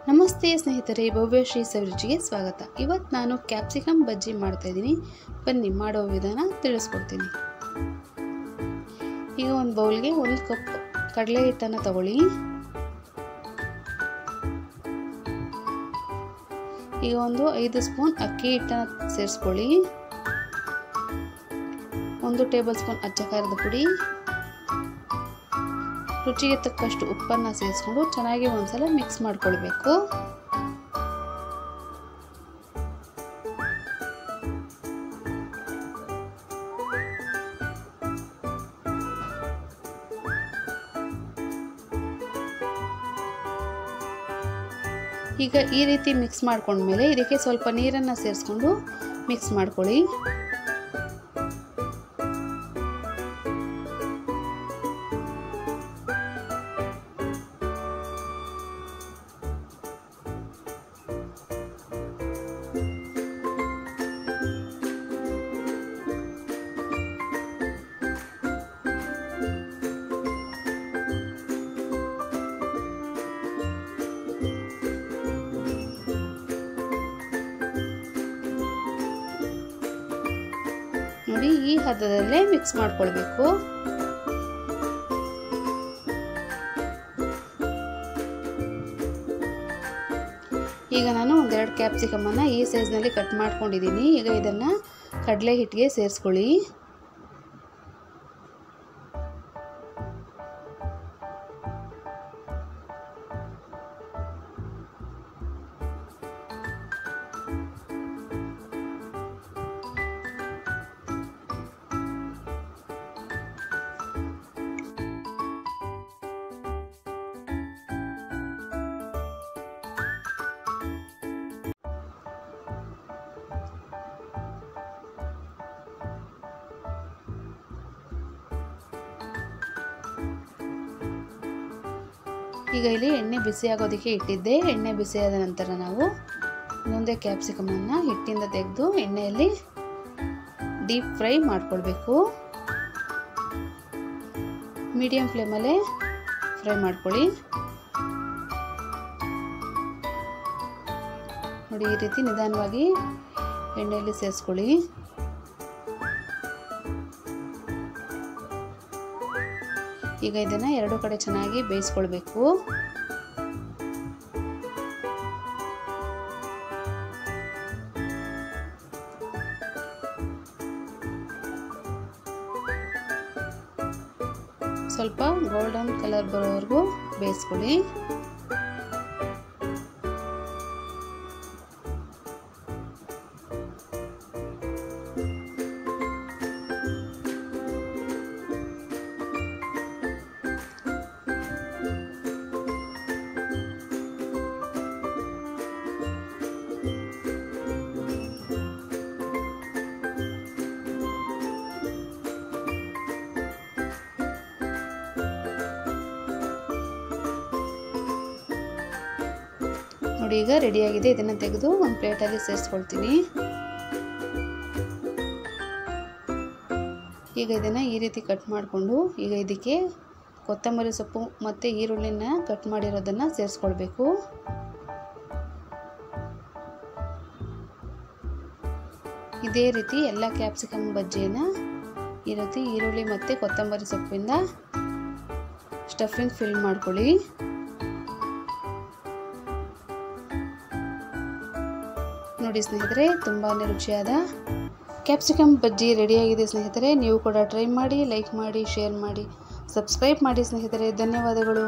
ನಮಸ್ತೆ ಸ್ನೇಹಿತರೆ, ಭವ್ಯಶ್ರೀ ಸವಿರುಚಿಗೆ ಸ್ವಾಗತ. ಇವತ್ತು ನಾನು ಕ್ಯಾಪ್ಸಿಕಮ್ ಬಜ್ಜಿ ಮಾಡ್ತಾ ಇದ್ದೀನಿ. ಬನ್ನಿ ಮಾಡೋ ವಿಧಾನ ತಿಳಿಸ್ಕೊಡ್ತೀನಿ. ಈಗ ಒಂದು ಬೌಲ್ಗೆ 1 ಕಪ್ ಕಡಲೆ ಹಿಟ್ಟನ್ನು ತಗೊಳ್ಳಿ. ಈಗ ಒಂದು 5 ಸ್ಪೂನ್ ಅಕ್ಕಿ ಹಿಟ್ಟನ್ನು ಸೇರಿಸ್ಕೊಳ್ಳಿ. 1 ಟೇಬಲ್ ಸ್ಪೂನ್ ಅಚ್ಚ ಖಾರದ ಪುಡಿ, ರುಚಿಗೆ ತಕ್ಕಷ್ಟು ಉಪ್ಪನ್ನು ಸೇರಿಸ್ಕೊಂಡು ಚೆನ್ನಾಗಿ ಒಂದ್ಸಲ ಮಿಕ್ಸ್ ಮಾಡ್ಕೊಳ್ಬೇಕು. ಈಗ ಈ ರೀತಿ ಮಿಕ್ಸ್ ಮಾಡ್ಕೊಂಡ್ಮೇಲೆ ಇದಕ್ಕೆ ಸ್ವಲ್ಪ ನೀರನ್ನು ಸೇರಿಸ್ಕೊಂಡು ಮಿಕ್ಸ್ ಮಾಡ್ಕೊಳ್ಳಿ. ನೋಡಿ, ಈ ಹದದಲ್ಲೇ ಮಿಕ್ಸ್ ಮಾಡ್ಕೊಳ್ಬೇಕು. ಈಗ ನಾನು 1-2 ಕ್ಯಾಪ್ಸಿಕಮ್ ಅನ್ನ ಈ ಸೈಜ್ ನಲ್ಲಿ ಕಟ್ ಮಾಡ್ಕೊಂಡಿದ್ದೀನಿ. ಈಗ ಇದನ್ನ ಕಡಲೆ ಹಿಟ್ಟಿಗೆ ಸೇರಿಸ್ಕೊಳ್ಳಿ. ಈಗ ಇಲ್ಲಿ ಎಣ್ಣೆ ಬಿಸಿ ಆಗೋದಕ್ಕೆ ಇಟ್ಟಿದ್ದೆ. ಎಣ್ಣೆ ಬಿಸಿಯಾದ ನಂತರ ನಾವು ಒಂದೊಂದೇ ಕ್ಯಾಪ್ಸಿಕಮ್ ಅನ್ನ ಹಿಟ್ಟಿಂದ ತೆಗೆದು ಎಣ್ಣೆಯಲ್ಲಿ ಡೀಪ್ ಫ್ರೈ ಮಾಡ್ಕೊಳ್ಬೇಕು. ಮೀಡಿಯಂ ಫ್ಲೇಮಲ್ಲೇ ಫ್ರೈ ಮಾಡ್ಕೊಳ್ಳಿ. ನೋಡಿ, ಈ ರೀತಿ ನಿಧಾನವಾಗಿ ಎಣ್ಣೆಯಲ್ಲಿ ಸೇರಿಸ್ಕೊಳ್ಳಿ. ಈಗ ಇದನ್ನ 2 ಕಡೆ ಚೆನ್ನಾಗಿ ಬೇಯಿಸ್ಕೊಳ್ಬೇಕು. ಸ್ವಲ್ಪ ಗೋಲ್ಡನ್ ಕಲರ್ ಬರೋವರೆಗೂ ಬೇಯಿಸ್ಕೊಳ್ಳಿ. ನೋಡಿ, ಈಗ ರೆಡಿಯಾಗಿದೆ. ಇದನ್ನು ತೆಗೆದು ಒಂದು ಪ್ಲೇಟಲ್ಲಿ ಸೇರಿಸ್ಕೊಳ್ತೀನಿ. ಈಗ ಇದನ್ನು ಈ ರೀತಿ ಕಟ್ ಮಾಡಿಕೊಂಡು ಈಗ ಇದಕ್ಕೆ ಕೊತ್ತಂಬರಿ ಸೊಪ್ಪು ಮತ್ತು ಈರುಳ್ಳಿನ ಕಟ್ ಮಾಡಿರೋದನ್ನು ಸೇರಿಸ್ಕೊಳ್ಬೇಕು. ಇದೇ ರೀತಿ ಎಲ್ಲ ಕ್ಯಾಪ್ಸಿಕಮ್ ಬಜ್ಜಿಯನ್ನು ಈ ರೀತಿ ಈರುಳ್ಳಿ ಮತ್ತು ಕೊತ್ತಂಬರಿ ಸೊಪ್ಪಿಂದ ಸ್ಟಫಿಂಗ್ ಫಿಲ್ ಮಾಡ್ಕೊಳ್ಳಿ. ನೋಡಿ ಸ್ನೇಹಿತರೆ, ತುಂಬಾನೇ ರುಚಿಯಾದ ಕ್ಯಾಪ್ಸಿಕಮ್ ಬಜ್ಜಿ ರೆಡಿಯಾಗಿದೆ ಸ್ನೇಹಿತರೆ. ನೀವು ಕೂಡ ಟ್ರೈ ಮಾಡಿ, ಲೈಕ್ ಮಾಡಿ, ಶೇರ್ ಮಾಡಿ, ಸಬ್ಸ್ಕ್ರೈಬ್ ಮಾಡಿ ಸ್ನೇಹಿತರೆ. ಧನ್ಯವಾದಗಳು.